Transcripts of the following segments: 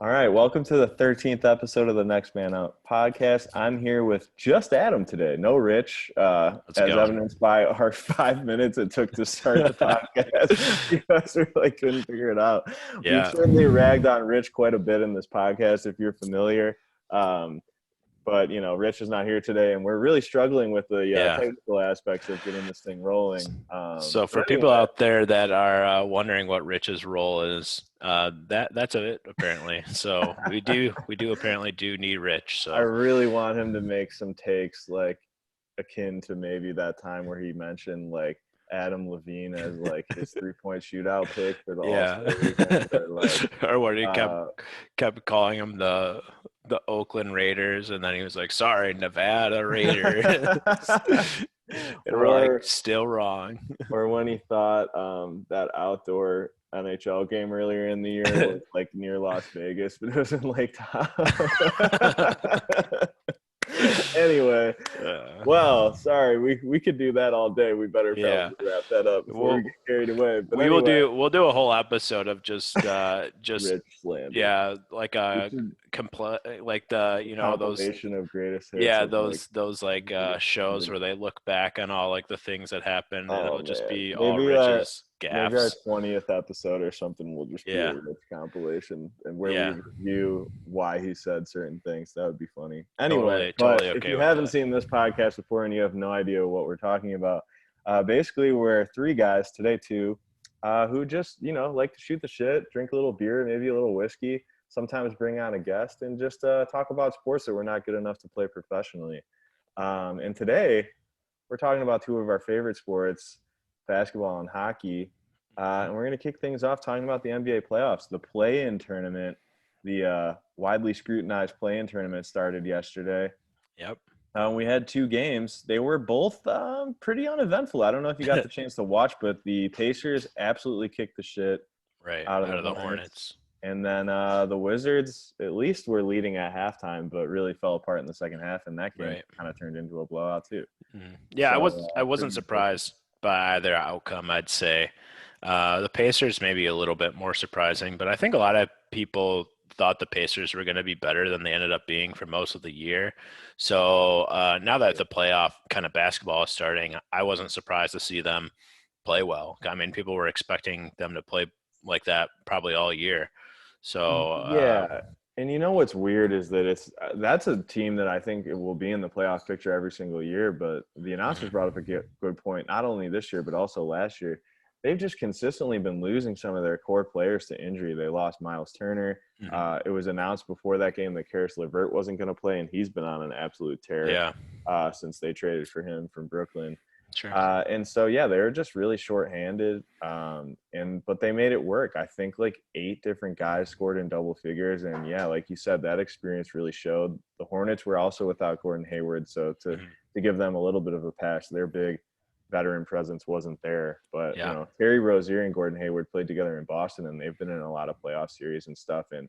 All right, welcome to the 13th episode of the Next Man Out podcast. I'm here with just Adam today, no Rich, How's it as going? evidenced by our 5 minutes it took to start the podcast. You guys really couldn't figure it out. We've Yeah, certainly ragged on Rich quite a bit in this podcast, if you're familiar. Um, but Rich is not here today, and we're really struggling with the yeah. technical aspects of getting this thing rolling. So But for people anyway, out there that are wondering what Rich's role is, that's it apparently. So we do apparently do need Rich. I So really want him to make some takes like akin to maybe that time where he mentioned like Adam Levine as like his 3-point shootout pick for the yeah, All-Star weekend, or like or what he kept uh kept calling him the Oakland Raiders, and then he was like, "Sorry, Nevada Raiders," and we're like, or "Still wrong." or when he thought that outdoor NHL game earlier in the year was like near Las Vegas, but it was in Lake Tahoe. Anyway, Uh, well, sorry, we could do that all day. We better yeah. probably wrap that up before we Well, get carried away. But we will anyway, do a whole episode of just Rich slander. yeah, like We a should like the those compilation of greatest hits yeah of like those like shows where they look back on all like the things that happened, and oh it'll just man, be all Rich's maybe our gaffes. 20th episode or something will just be a Yeah, Rich compilation and where we yeah, review why he said certain things. That would be funny. Anyway, but totally if okay you with haven't that. seen this podcast before and you have no idea what we're talking about, basically we're three guys today too, who just like to shoot the shit, drink a little beer, maybe a little whiskey, sometimes bring on a guest, and just talk about sports that we're not good enough to play professionally. And today we're talking about two of our favorite sports, basketball and hockey. And we're going to kick things off talking about the NBA playoffs. The play-in tournament, the widely scrutinized play-in tournament started yesterday. Yep. We had two games. They were both pretty uneventful. I don't know if you got the chance to watch, but the Pacers absolutely kicked the shit Right, out of out the of the Hornets. Hornets. And then the Wizards, at least, were leading at halftime, but really fell apart in the second half. And that game Right. kind of turned into a blowout, too. Yeah, So I pretty wasn't impressive. surprised by either outcome, I'd say. The Pacers maybe a little bit more surprising, but I think a lot of people thought the Pacers were going to be better than they ended up being for most of the year. So now that the playoff kind of basketball is starting, I wasn't surprised to see them play well. I mean, people were expecting them to play like that probably all year. So Yeah, and you know what's weird is that that's a team that I think it will be in the playoff picture every single year. But the announcers mhm, brought up a good point, not only this year but also last year. They've just consistently been losing some of their core players to injury. They lost Miles Turner. mhm. It was announced before that game that Karis LeVert wasn't going to play, and he's been on an absolute tear Yeah, since they traded for him from Brooklyn. sure. And so yeah, they were just really shorthanded. And but they made it work. I think like 8 different guys scored in double figures, and yeah, like you said, that experience really showed. The Hornets were also without Gordon Hayward, so to Mhm. to give them a little bit of a pass, their big veteran presence wasn't there. But Yeah. Terry Rozier and Gordon Hayward played together in Boston, and they've been in a lot of playoff series and stuff. And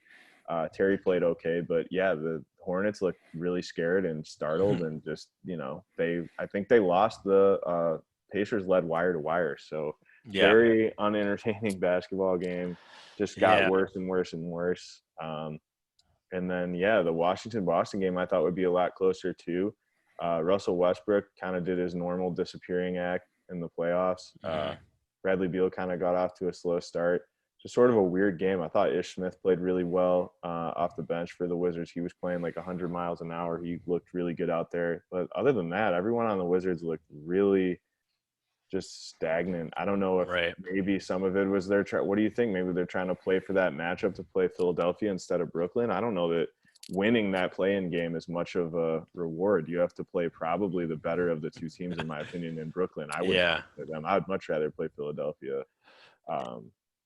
Terry played okay, but yeah, the Hornets looked really scared and startled, and just I think they lost the Pacers led wire to wire. So Yeah. very unentertaining basketball game. Just got Yeah. worse and worse and worse. And then yeah, the Washington Boston game I thought would be a lot closer too. Russell Westbrook kind of did his normal disappearing act in the playoffs. Mhm. Bradley Beal kind of got off to a slow start. Just sort of a weird game. I thought Ish Smith played really well off the bench for the Wizards. He was playing like 100 miles an hour. He looked really good out there. But other than that, everyone on the Wizards looked really just stagnant. I don't know if Right. maybe some of it was their what do you think? Maybe they're trying to play for that matchup to play Philadelphia instead of Brooklyn. I don't know that winning that play-in game is much of a reward. You have to play probably the better of the two teams, in my opinion, in Brooklyn. I wouldn't Yeah. want to play them. I would much rather play Philadelphia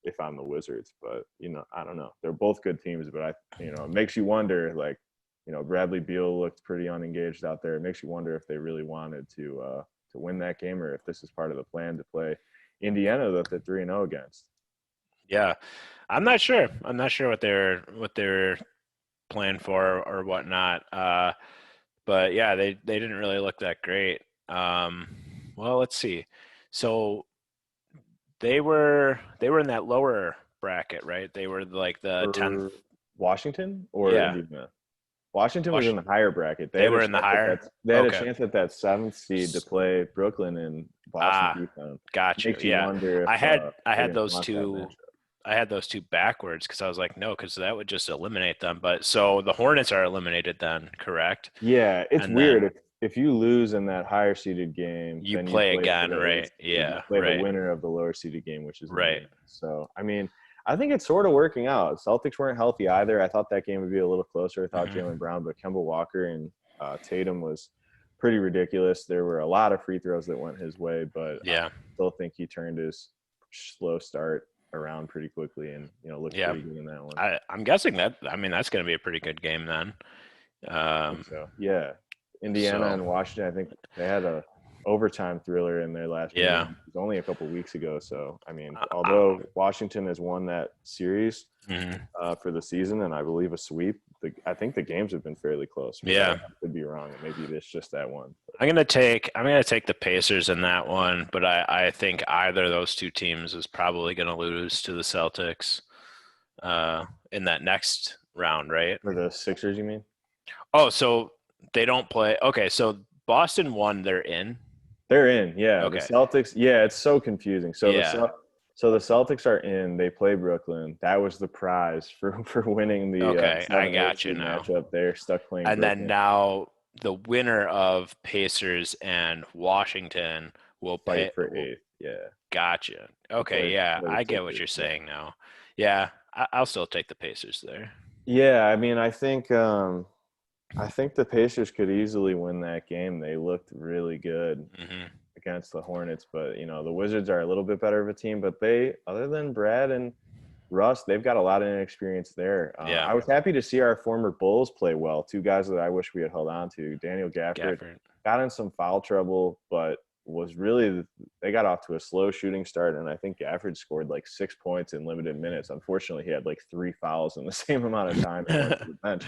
if I'm the Wizards. But I don't know. They're both good teams, but it makes you wonder. Like, Bradley Beal looked pretty unengaged out there. It makes you wonder if they really wanted to win that game, or if this is part of the plan to play Indiana that they're 3-0 against. Yeah. I'm not sure. I'm not sure what they're playing for or whatnot. But yeah, they didn't really look that great. Well, let's see. So they were in that lower bracket, right? They were like the tenth For Washington or Yeah. Indiana? Washington was in the higher bracket. They were in the higher? They had a Okay. chance at that seventh seed to play Brooklyn, and Boston Ah, beat them. got you. Makes you Yeah. wonder if I they're had going to those want that two matchup. I had those two backwards because I was like, no, because that would just eliminate them. But so the Hornets are eliminated then, correct? Yeah, it's And then weird if you lose in that higher seeded game, you then you play play for again, the right? eighth seed. You Yeah, play the right, winner of the lower seeded game, which is right. Indiana. So I mean, I think it's sort of working out. Celtics weren't healthy either. I thought that game would be a little closer. I thought Hmm. Jaylen Brown, but Kemba Walker and Tatum was pretty ridiculous. There were a lot of free throws that went his way, but I Yeah, still think he turned his slow start around pretty quickly and looked yeah. pretty good in that one. I'm guessing that. I mean, that's going to be a pretty good game then. I think Um, so. Yeah, Indiana so and Washington. I think they had a overtime thriller in their last yeah. meeting. It was only a couple weeks ago. So I mean, I, although Washington has won that series mhm. for the season, and I believe a sweep, I think the games have been fairly close. But I Yeah. could be wrong. Maybe it's just that one. But I'm gonna take the Pacers in that one, but I think either of those two teams is probably gonna lose to the Celtics in that next round, right? for the Sixers, you mean? Oh, so they don't play. Okay, so Boston won, they're in. They're in, yeah. The Okay. Celtics, yeah, it's so confusing. Yeah. So the Celtics are in. They play Brooklyn. That was the prize for winning the Okay, I 7-8 got you seed now. matchup. They're stuck playing And then Brooklyn. now the winner of Pacers and Washington will pay. Fight for eighth. Yeah, Gotcha. to Okay, yeah, play the I get what Sixers. you're Yeah, saying now. Yeah, I'll still take the Pacers there. yeah. I mean, I think the Pacers could easily win that game. They looked really good Hmm. against the Hornets, but the Wizards are a little bit better of a team. But they, other than Brad and Russ, they've got a lot of inexperience there. Yeah, I was happy to see our former Bulls play well. Two guys that I wish we had held on to. Daniel Gafford Gafford. got in some foul trouble, but was really they got off to a slow shooting start, and I think Gafford scored like 6 points in limited minutes. Unfortunately, he had like 3 fouls in the same amount of time and went to the bench.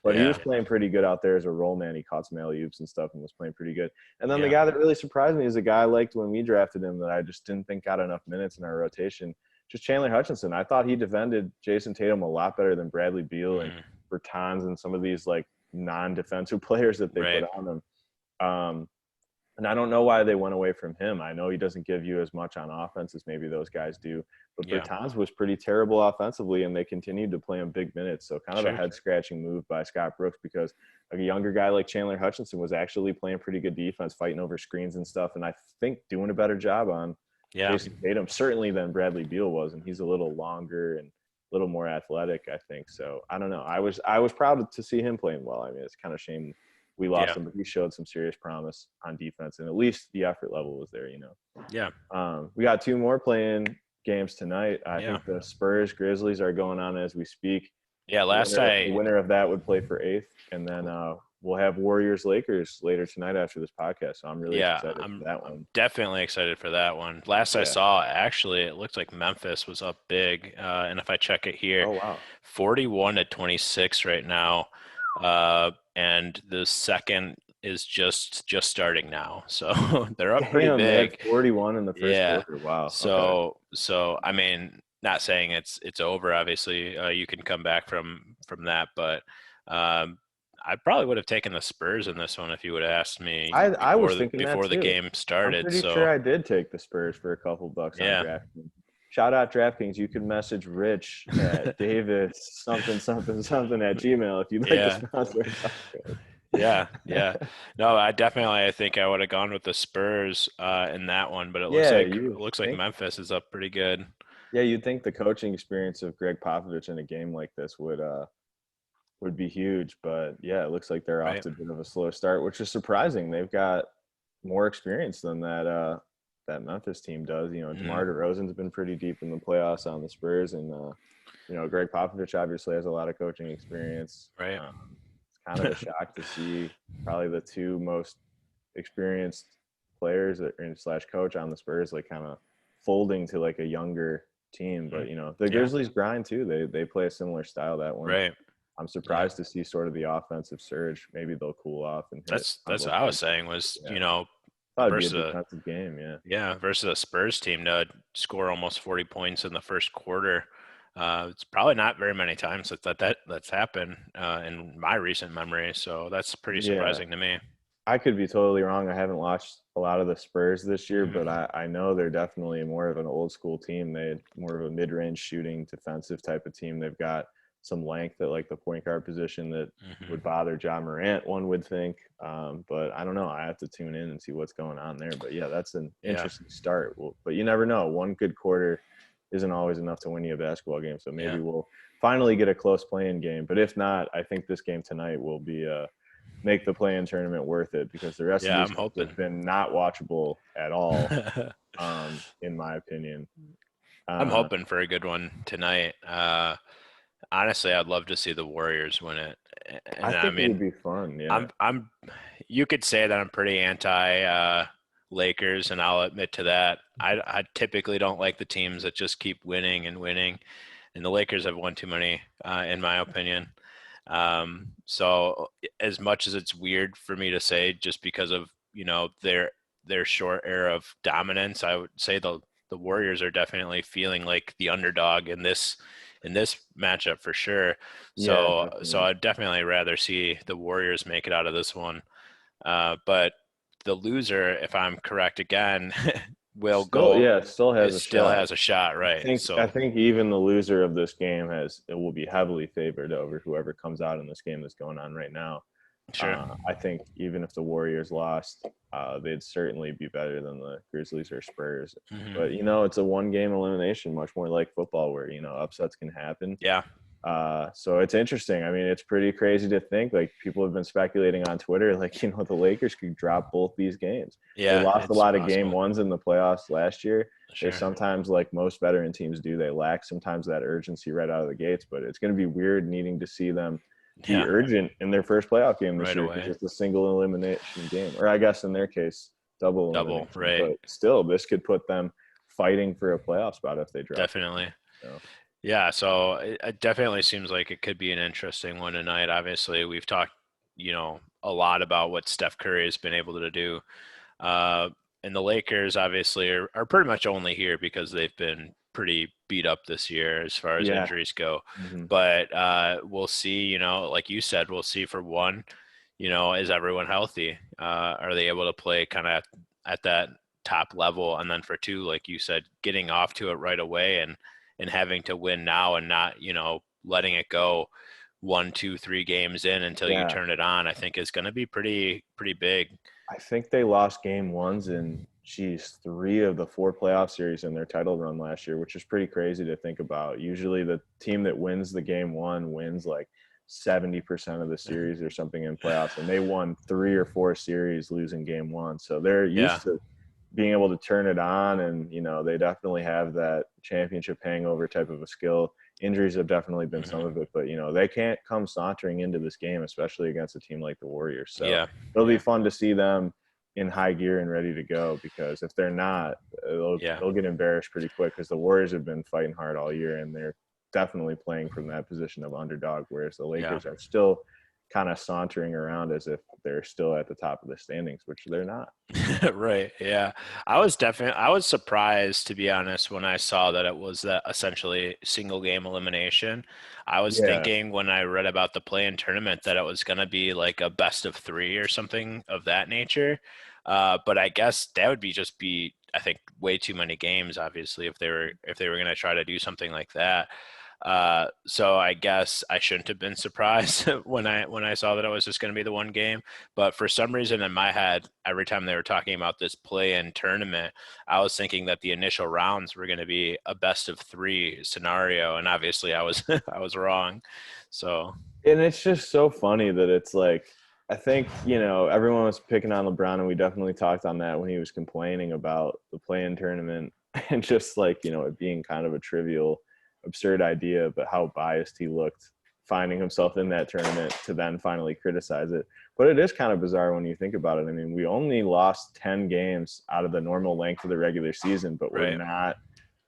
But he was Yeah, playing pretty good out there as a role man. He caught some alley-oops and stuff and was playing pretty good. And then the yeah. guy that really surprised me is a guy I liked when we drafted him that I just didn't think got enough minutes in our rotation, just Chandler Hutchinson. I thought he defended Jason Tatum a lot better than Bradley Beal and Mhm. Bertans and some of these like non-defensive players that they Right. put on him. And I don't know why they went away from him. I know he doesn't give you as much on offense as maybe those guys do, but Yeah, Bertans was pretty terrible offensively, and they continued to play him big minutes. So kind of a sure. head-scratching move by Scott Brooks because a younger guy like Chandler Hutchinson was actually playing pretty good defense, fighting over screens and stuff, and I think doing a better job on Yeah, Jason Tatum certainly than Bradley Beal was, and he's a little longer and a little more athletic, I think. So I don't know. I was proud to see him playing well. I mean, it's kind of shame we lost yeah, him, but he showed some serious promise on defense, and at least the effort level was there. yeah, We got two more playing games tonight. I yeah. think the Spurs Grizzlies are going on as we speak. Yeah, The winner of that would play for eighth, and then we'll have Warriors Lakers later tonight after this podcast. So I'm really yeah, excited I'm for that I'm one. definitely excited for that one. Last I Yeah. saw, actually, it looked like Memphis was up big. And if I check it here, Oh wow. 41-26 right now. And the second is just starting now. So they're up pretty Damn, they had big. 41 in the first Yeah. quarter. Wow. Okay. So I mean, not saying it's over, obviously. You can come back from that, but um I probably would have taken the Spurs in this one if you would have asked me I was thinking that before the too. game I'm started. pretty So sure I did take the Spurs for a couple bucks on yeah. DraftKings. Shout out DraftKings. You can message Rich at Davis something something something at Gmail if you'd like to Yeah. sponsor a podcast. Yeah, yeah. No, I think I would have gone with the Spurs in that one, but Yeah, it you looks like think Memphis is up pretty good. yeah, you'd think the coaching experience of Greg Popovich in a game like this would be huge, but yeah, it looks like they're off Right. to a bit of a slow start, which is surprising. They've got more experience than that Memphis team does. Hmm. DeMar DeRozan's been pretty deep in the playoffs on the Spurs, and Greg Popovich obviously has a lot of coaching experience. Right. It's kind of a shock to see probably the two most experienced players and slash coach on the Spurs like kind of folding to like a younger team. But the Yeah. Grizzlies grind too. They play a similar style. That one. Right. I'm Yeah. surprised to see sort of the offensive surge. Maybe they'll cool off and hit on That's both what I was ends. saying was, Yeah, probably be a versus a defensive game. Yeah. versus a Spurs team to score almost 40 points in the first quarter. It's probably not very many times that's happened in my recent memory. So that's pretty Yeah, surprising to me. I could be totally wrong. I haven't watched a lot of the Spurs this year, but Hmm. I know they're definitely more of an old school team. They're more of a mid range shooting defensive type of team. They've got some length at like the point guard position that Hmm. would bother John Morant, one would think. But I don't know. I have to tune in and see what's going on there. But yeah, that's an Yeah, interesting start. Well, but you never know. One good quarter isn't always enough to win you a basketball game. So maybe yeah, we'll finally get a close playing game. But if not, I think this game tonight will be make the play-in tournament worth it because the rest of yeah. these I'm games have hoping. been not watchable at all, in my opinion. I'm Uh, hoping for a good one tonight. Honestly, I'd love to see the Warriors win it. I And I think it would mean, be fun. Yeah, I'm you could say that I'm pretty anti Lakers, and I'll admit to that. I typically don't like the teams that just keep winning and winning, and the Lakers have won too many, in my opinion. So as much as it's weird for me to say, just because of their short era of dominance, I would say the Warriors are definitely feeling like the underdog in this matchup for sure. yeah, So definitely. I'd definitely rather see the Warriors make it out of this one. But the loser, if I'm correct again, will Still, go. yeah, still It has a still shot. has a shot, right? I So think even the loser of this game has it will be heavily favored over whoever comes out in this game that's going on right now. sure. I think even if the Warriors lost, they'd certainly be better than the Grizzlies or Spurs. Hmm. But it's a one game elimination, much more like football, where upsets can happen. Yeah, So it's interesting. I mean, it's pretty crazy to think. Like people have been speculating on Twitter, like the Lakers could drop both these games. They yeah, lost a it's lot of game possible. ones in the playoffs last year. They Sure. sometimes, like most veteran teams do, they lack sometimes that urgency right out of the gates. But it's going to be weird needing to see them be Yeah, urgent in their first playoff game this right year because away. it's a single elimination game, or I guess in their case, double Double, elimination. right? But still, this could put them fighting for a playoff spot if they drop this Definitely. game. So Yeah, so it definitely seems like it could be an interesting one tonight. Obviously, we've talked, a lot about what Steph Curry has been able to do. Uh, and the Lakers obviously are pretty much only here because they've been pretty beat up this year as far as yeah. injuries go. Hmm. But we'll see, like you said, we'll see for one, is everyone healthy? Are they able to play kind of at that top level? And then for two, like you said, getting off to it right away and having to win now and not, letting it go 1, 2, 3 games in until you Yeah. turn it on, I think is going to be pretty big. I think they lost game ones in three of the four playoff series in their title run last year, which is pretty crazy to think about. Usually the team that wins the game one wins like 70% of the series or something in playoffs, and they won three or four series losing game one. So they're Yeah. used to being able to turn it on, and they definitely have that championship hangover type of a skill. Injuries have definitely been some Hmm. of it, but they can't come sauntering into this game, especially against a team like the Warriors. So Yeah. it'll be Yeah. fun to see them in high gear and ready to go, because if they're not, they'll Yeah. they'll get embarrassed pretty quick, because the Warriors have been fighting hard all year and they're definitely playing from that position of underdog, whereas the Yeah. Lakers are still kind of sauntering around as if they're still at the top of the standings, which they're not. Right. Yeah. I was surprised, to be honest, when I saw that it was that essentially single game elimination. I was Yeah, thinking when I read about the play-in tournament that it was going to be like a best of three or something of that nature. But I guess that would be, I think, way too many games, obviously, if they were going to try to do something like that. So I guess I shouldn't have been surprised when I saw that it was just going to be the one game. But for some reason in my head, every time they were talking about this play-in tournament, I was thinking that the initial rounds were going to be a best of three scenario, and obviously I was I was wrong. So and it's just so funny that it's like, I think everyone was picking on LeBron, and we definitely talked on that when he was complaining about the play-in tournament and just like it being kind of a trivial, absurd idea, but how biased he looked finding himself in that tournament to then finally criticize it. But it is kind of bizarre when you think about it. I mean, we only lost 10 games out of the normal length of the regular season, but we're right, not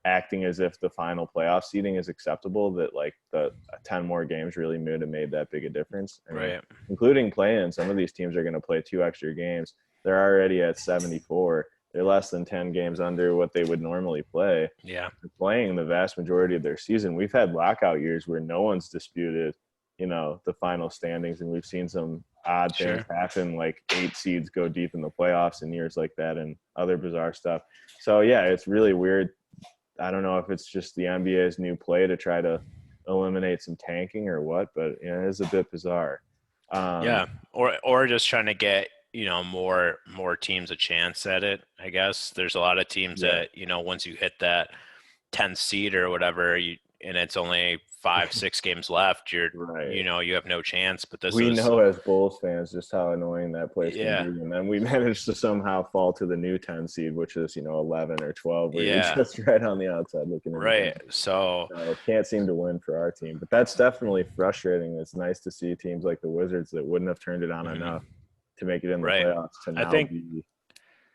acting as if the final playoff seeding is acceptable, that like the 10 more games really would have made that big a difference. I mean, right, including play-in, some of these teams are going to play two extra games. They're already at 74. They're less than 10 games under what they would normally play. Yeah. They're playing the vast majority of their season. We've had lockout years where no one's disputed, the final standings, and we've seen some odd things Sure. happen, like 8 seeds go deep in the playoffs in years like that and other bizarre stuff. So, yeah, it's really weird. I don't know if it's just the NBA's new play to try to eliminate some tanking or what, but it is a bit bizarre. Yeah. Or just trying to get, more teams a chance at it, I guess. There's a lot of teams Yeah, that, once you hit that 10th seed or whatever, and it's only 5, 6 games left, right. you have no chance. But this We is, know as Bulls fans just how annoying that place can be, yeah, and then we managed to somehow fall to the new 10 seed, which is 11 or 12, where you're yeah, just right on the outside looking in again. right. So, So can't seem to win for our team, but that's definitely frustrating. It's nice to see teams like the Wizards that wouldn't have turned it on mhm, enough to make it in the right. playoffs to I now think, be,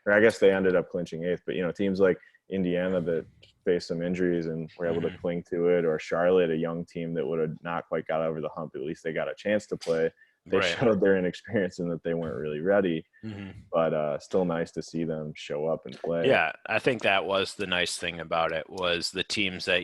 or I guess they ended up clinching eighth, but teams like Indiana that faced some injuries and were able to mhm, cling to it, or Charlotte, a young team that would have not quite got over the hump, at least they got a chance to play. They right. showed their inexperience and that they weren't really ready, Mhm. but still nice to see them show up and play. Yeah, I think that was the nice thing about it was the teams that,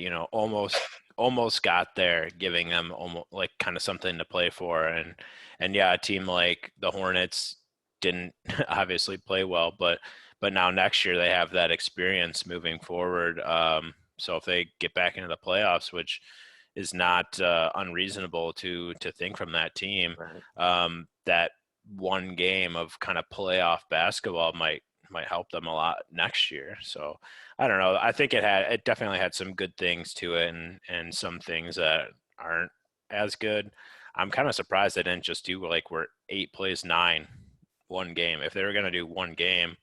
almost got there, giving them almost like kind of something to play for. And yeah, a team like the Hornets didn't obviously play well, but now next year they have that experience moving forward. So if they get back into the playoffs, which is not unreasonable to think from that team, Right. that one game of kind of playoff basketball might help them a lot next year. So I don't know. I think it definitely had some good things to it and some things that aren't as good. I'm kind of surprised they didn't just do like where 8 plays 9 one game. If they were going to do one game,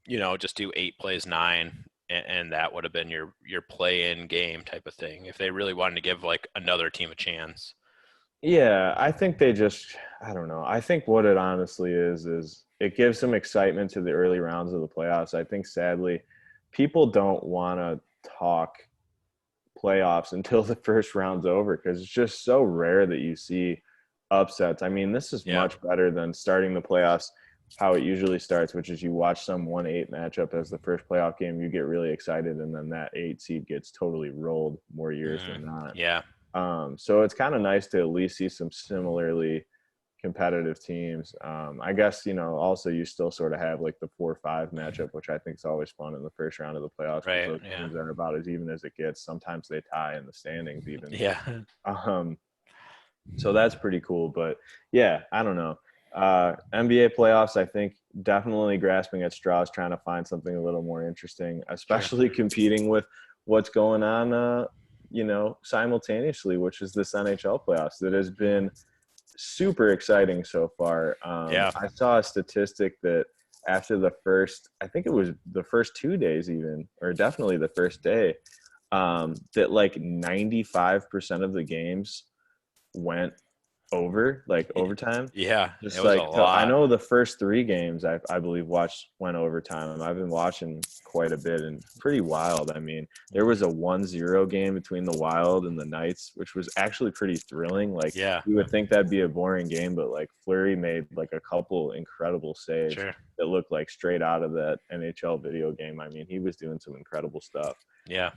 just do 8 plays 9 and that would have been your play in game type of thing if they really wanted to give like another team a chance. Yeah, I think I don't know. I think what it honestly is it gives some excitement to the early rounds of the playoffs. I think sadly, people don't want to talk playoffs until the first round's over because it's just so rare that you see upsets. I mean, this is Yeah. much better than starting the playoffs how it usually starts, which is you watch some 1-8 matchup as the first playoff game, you get really excited, and then that 8 seed gets totally rolled more years than not. Yeah. So it's kind of nice to at least see some similarly competitive teams. I guess, also you still sort of have like the 4-5 matchup, which I think is always fun in the first round of the playoffs because Right. those Yeah. teams are about as even as it gets. Sometimes they tie in the standings even. Yeah. Um, so that's pretty cool. But yeah, I don't know. NBA playoffs, I think definitely grasping at straws, trying to find something a little more interesting, Sure. especially competing with what's going on, simultaneously, which is this NHL playoffs that has been super exciting so far. Yeah. I saw a statistic that after I think it was the first 2 days even, or definitely the first day, that like 95% of the games went over, like Y- overtime. Yeah. It Just was a like, so I lot. know the first 3 games I believe went overtime. I've been watching quite a bit and pretty wild. I mean, there was a 1-0 game between the Wild and the Knights, which was actually pretty thrilling. Like Yeah. you would think that'd be a boring game, but like Fleury made like a couple incredible saves Sure. that looked like straight out of that NHL video game. I mean, he was doing some incredible stuff. Yeah.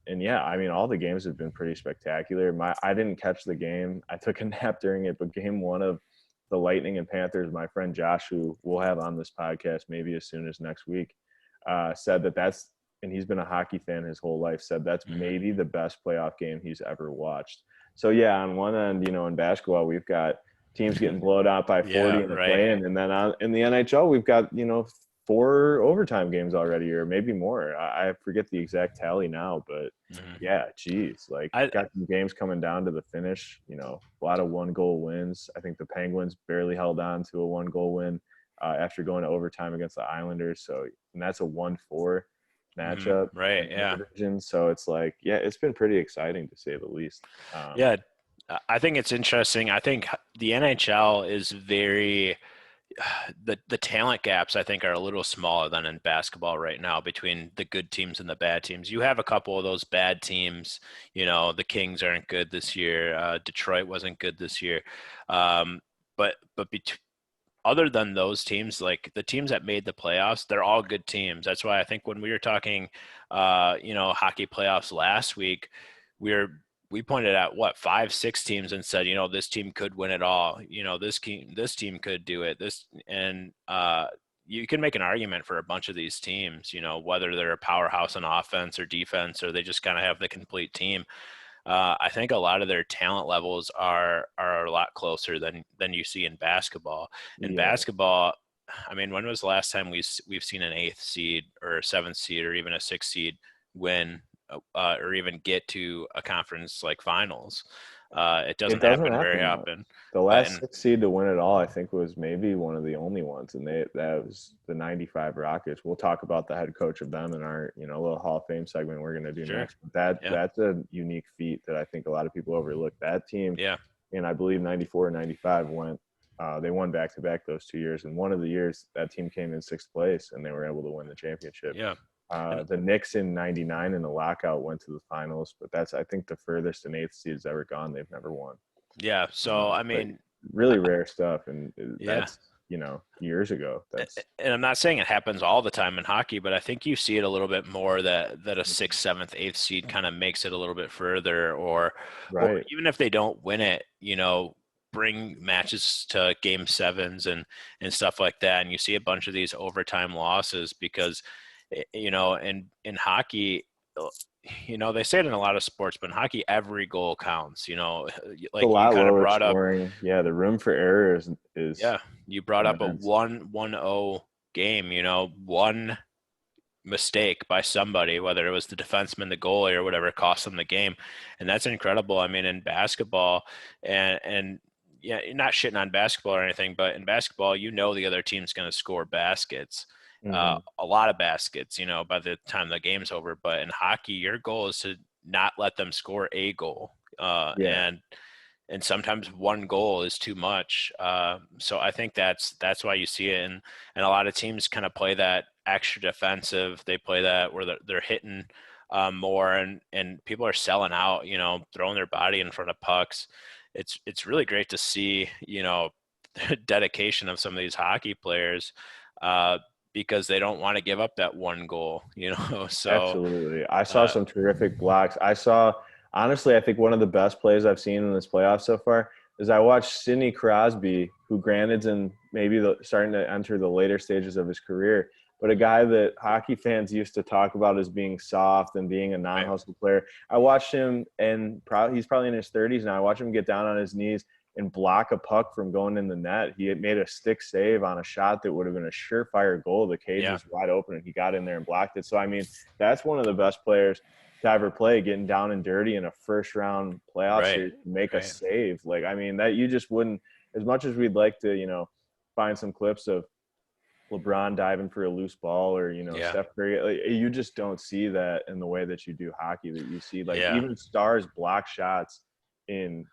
And yeah, I mean, all the games have been pretty spectacular. I didn't catch the game. I took a nap during it, but game one of the Lightning and Panthers, my friend Josh, who we'll have on this podcast maybe as soon as next week, said and he's been a hockey fan his whole life, said that's Hmm. maybe the best playoff game he's ever watched. So yeah, on one end, in basketball, we've got teams getting blown out by 40 Yeah. in the Right. play-in, and then in the NHL, we've got 4 overtime games already, or maybe more. I forget the exact tally now, but Hmm. yeah, geez, like I got some games coming down to the finish. A lot of 1-goal wins. I think the Penguins barely held on to a 1-goal win after going to overtime against the Islanders. So, and that's a 1-4 matchup Right. in the Yeah. division. So it's like, yeah, it's been pretty exciting to say the least. Yeah. I think it's interesting. I think the NHL is very the talent gaps I think are a little smaller than in basketball right now between the good teams and the bad teams. You have a couple of those bad teams. The Kings aren't good this year. Detroit wasn't good this year. But other than those teams, like the teams that made the playoffs, they're all good teams. That's why I think when we were talking, hockey playoffs last week, we were we pointed at what 5, 6 teams and said, this team could win it all. This team could do it. You can make an argument for a bunch of these teams. Whether they're a powerhouse on offense or defense, or they just kind of have the complete team. I think a lot of their talent levels are a lot closer than you see in basketball. In Yeah. basketball, I mean, when was the last time we've seen an 8th seed or a 7th seed or even a 6th seed win or even get to a conference like finals? It It doesn't doesn't happen very happen much. often. The But last 6 seed to win it all, I think, was maybe one of the only ones, and that was the '95 Rockets. We'll talk about the head coach of them in our little Hall of Fame segment we're going to do sure, next. But yeah, that's a unique feat that I think a lot of people overlook. That team, yeah, and I believe '94 and '95 went. They won back to back those 2 years, and one of the years that team came in 6th place, and they were able to win the championship. yeah. And The Knicks in '99 in the lockout went to the finals, but that's, I think, the furthest an 8th seed's ever gone. They've never won. yeah, so I But mean, really rare stuff, and yeah. that's years ago. That's And I'm not saying it happens all the time in hockey, but I think you see it a little bit more that a 6th, 7th, 8th seed kind of makes it a little bit further, or right. even if they don't win it, bring matches to game sevens and stuff like that. And you see a bunch of these overtime losses because, in hockey, they say it in a lot of sports, but in hockey, every goal counts. It's a Like you lot kind of lower brought up. scoring. Yeah, the room for error is Yeah, you brought up a immense. 1-1-0 game, one mistake by somebody, whether it was the defenseman, the goalie, or whatever, cost them the game. And that's incredible. I mean, in basketball, and yeah, not shitting on basketball or anything, but in basketball, the other team's going to score baskets, Hmm. a lot of baskets, by the time the game's over. But in hockey, your goal is to not let them score a goal. Yeah, And sometimes one goal is too much. So I think that's why you see it, and a lot of teams kind of play that extra defensive. They play that where they're hitting more, and people are selling out. Throwing their body in front of pucks. It's really great to see. The dedication of some of these hockey players. Because they don't want to give up that one goal, So, absolutely. I saw uh, some terrific blocks. Honestly, I think one of the best plays I've seen in this playoff so far is I watched Sidney Crosby, who granted's in maybe starting to enter the later stages of his career, but a guy that hockey fans used to talk about as being soft and being a right, non-hustle player. I watched him, and he's probably in his 30s now. I watched him get down on his knees and block a puck from going in the net. He had made a stick save on a shot that would have been a surefire goal. The cage yeah, was wide open, and he got in there and blocked it. So, I mean, that's one of the best players to ever play, getting down and dirty in a first round playoff right, series to make a right, save. Like, I mean, that you just wouldn't, as much as we'd like to, find some clips of LeBron diving for a loose ball, or, yeah, Steph Curry, like, you just don't see that in the way that you do hockey, that you see like yeah, even stars block shots in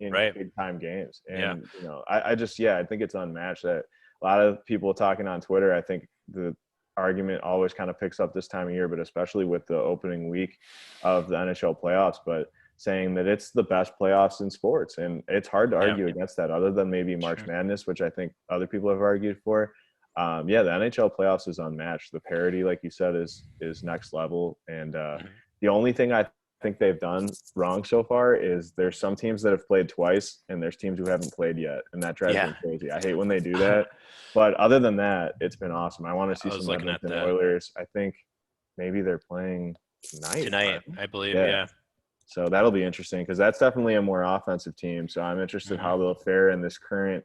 right, big time games. yeah. And, I just, yeah, I think it's unmatched. That a lot of people talking on Twitter, I think the argument always kind of picks up this time of year, but especially with the opening week of the NHL playoffs, but saying that it's the best playoffs in sports. And it's hard to Yeah, argue against that, other than maybe March sure. Madness, which I think other people have argued for. Yeah, the NHL playoffs is unmatched. The parity, like you said, is next level. And Mhm. the only thing I think they've done wrong so far is there's some teams that have played twice, and there's teams who haven't played yet, and that drives Yeah. me crazy. I hate when they do that. But other than that, it's been awesome. I want to see I was some looking at Edmonton that Oilers. I think maybe they're playing tonight. tonight, Right? I believe. Yeah. Yeah. So that'll be interesting, because that's definitely a more offensive team. So I'm interested Hmm. how they'll fare in this current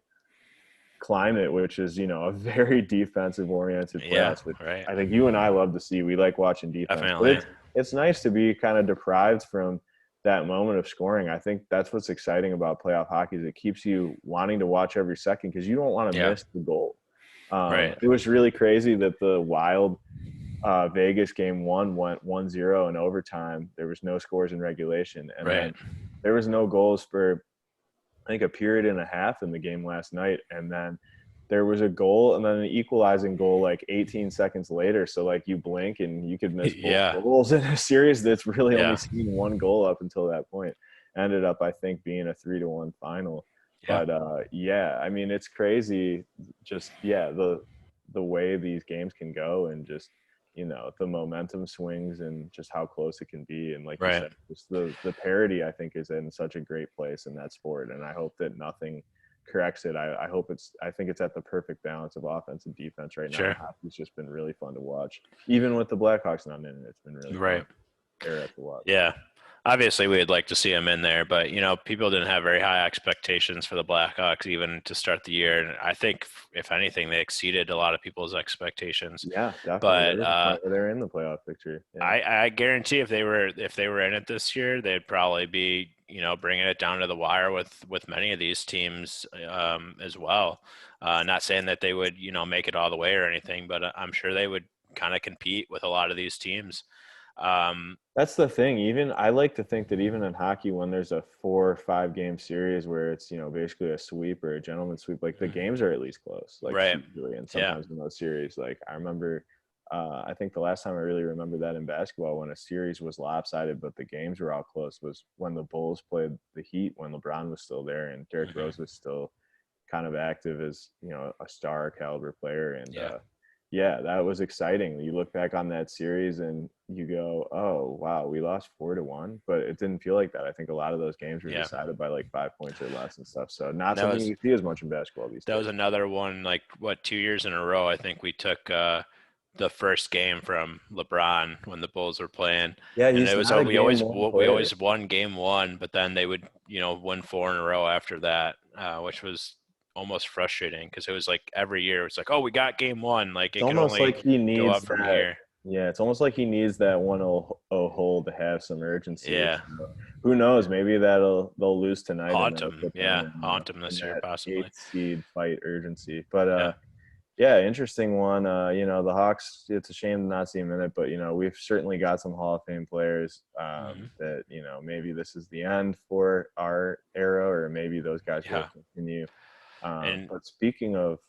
climate, which is, a very defensive oriented Yeah. playoffs, which Right. I think you and I love to see. We like watching defense, but Definitely. it's nice to be kind of deprived from that moment of scoring. I think that's what's exciting about playoff hockey, is it keeps you wanting to watch every second, because you don't want to Yeah. miss the goal. Right. It was really crazy that the Wild Vegas game one went 1-0 in overtime. There was no scores in regulation, and Right. then there was no goals for, I think, a period and a half in the game last night. And then there was a goal, and then an equalizing goal like 18 seconds later. So, like, you blink and you could miss both Yeah. goals in a series that's really only Yeah. seen one goal up until that point. Ended up, I think, being a 3-1 final. Yeah. But yeah, I mean, it's crazy. Just the way these games can go, and just the momentum swings and just how close it can be. And like you Right. said, just the parity I think is in such a great place in that sport. And I hope that nothing corrects it. I think it's at the perfect balance of offense and defense right now. And Sure. hockey's just been really fun to watch. Even with the Blackhawks not in it, it's been really fun Right. era to watch. Yeah. Obviously, we'd like to see him in there, but people didn't have very high expectations for the Blackhawks even to start the year. And I think, if anything, they exceeded a lot of people's expectations. Yeah, definitely. There But was a point where they're in the playoff picture. Yeah. I guarantee if they were in it this year, they'd probably be bringing it down to the wire with many of these teams as well. Not saying that they would make it all the way or anything, but I'm sure they would kind of compete with a lot of these teams. That's the thing. Even I like to think that even in hockey, when there's a 4 or 5 game series where it's basically a sweep or a gentleman's sweep, like the games are at least close, like Right. usually. And Yeah. sometimes in those series, like I remember, I think the last time I really remember that in basketball when a series was lopsided but the games were all close was when the Bulls played the Heat when LeBron was still there and Derrick Rose was still kind of active as a star caliber player. And Yeah. yeah, that was exciting. You look back on that series and you go, oh, wow, we lost 4-1, but it didn't feel like that. I think a lot of those games were decided by like 5 points or less and stuff. So not something you see as much in basketball these days. That was another one, like 2 years in a row. I think we took the first game from LeBron when the Bulls were playing. Yeah, and he's it was not a we player. always won game one, but then they would win 4 in a row after that, which was almost frustrating because it was like every year it's like, oh, we got game one, like It's almost like he needs go up from here. Yeah, it's almost like he needs that 1-0 hole to have some urgency. Yeah. So, who knows? Maybe they'll lose tonight Haunt and him. put Yeah, them haunt him in this year that possibly. 8th seed fight urgency. But Yeah. yeah, interesting one. The Hawks, it's a shame to not see him in it, but we've certainly got some Hall of Fame players that maybe this is the end for our era, or maybe those guys will continue. But speaking of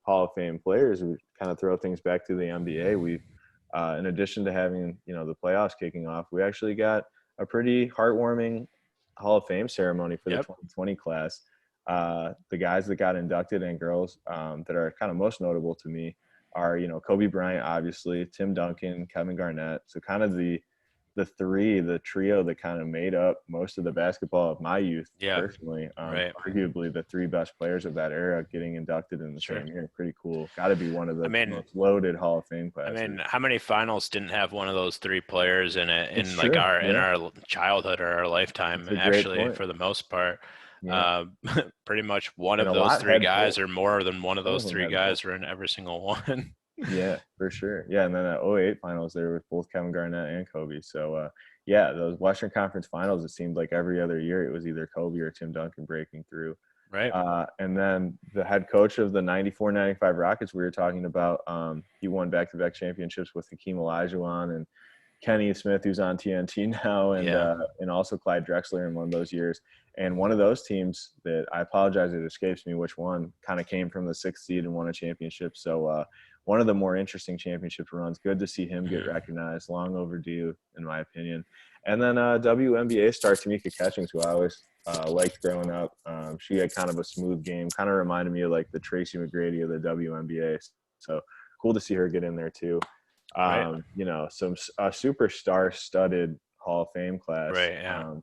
Hall of Fame players, we kind of throw things back to the NBA. We've in addition to having the playoffs kicking off, we actually got a pretty heartwarming Hall of Fame ceremony for the 2020 class. The guys that got inducted and girls that are kind of most notable to me are Kobe Bryant, obviously, Tim Duncan, Kevin Garnett. So kind of the trio that kind of made up most of the basketball of my youth, personally. Arguably the 3 best players of that era getting inducted in the same year. Pretty cool. Got to be one of the most loaded Hall of Fame classes. I mean, how many finals didn't have one of those 3 players in it in like in our childhood or our lifetime? Actually, for the most part, pretty much one of those 3 guys or more than one of those 3 guys were in every single one. Yeah, for sure. Yeah, and then at 2008 finals, there with both Kevin Garnett and Kobe. So, yeah, those Western Conference finals, it seemed like every other year it was either Kobe or Tim Duncan breaking through. Right. And then the head coach of the 94-95 Rockets we were talking about, he won back-to-back championships with Hakeem Olajuwon and Kenny Smith, who's on TNT now, and also Clyde Drexler in one of those years. And one of those teams that I apologize, it escapes me which one, kind of came from the 6th seed and won a championship. So one of the more interesting championship runs. Good to see him get recognized. Long overdue, in my opinion. And then WNBA star Tamika Catchings, who I always liked growing up. She had kind of a smooth game. Kind of reminded me of like the Tracy McGrady of the WNBA. So cool to see her get in there too. Some superstar-studded Hall of Fame class. Right, yeah.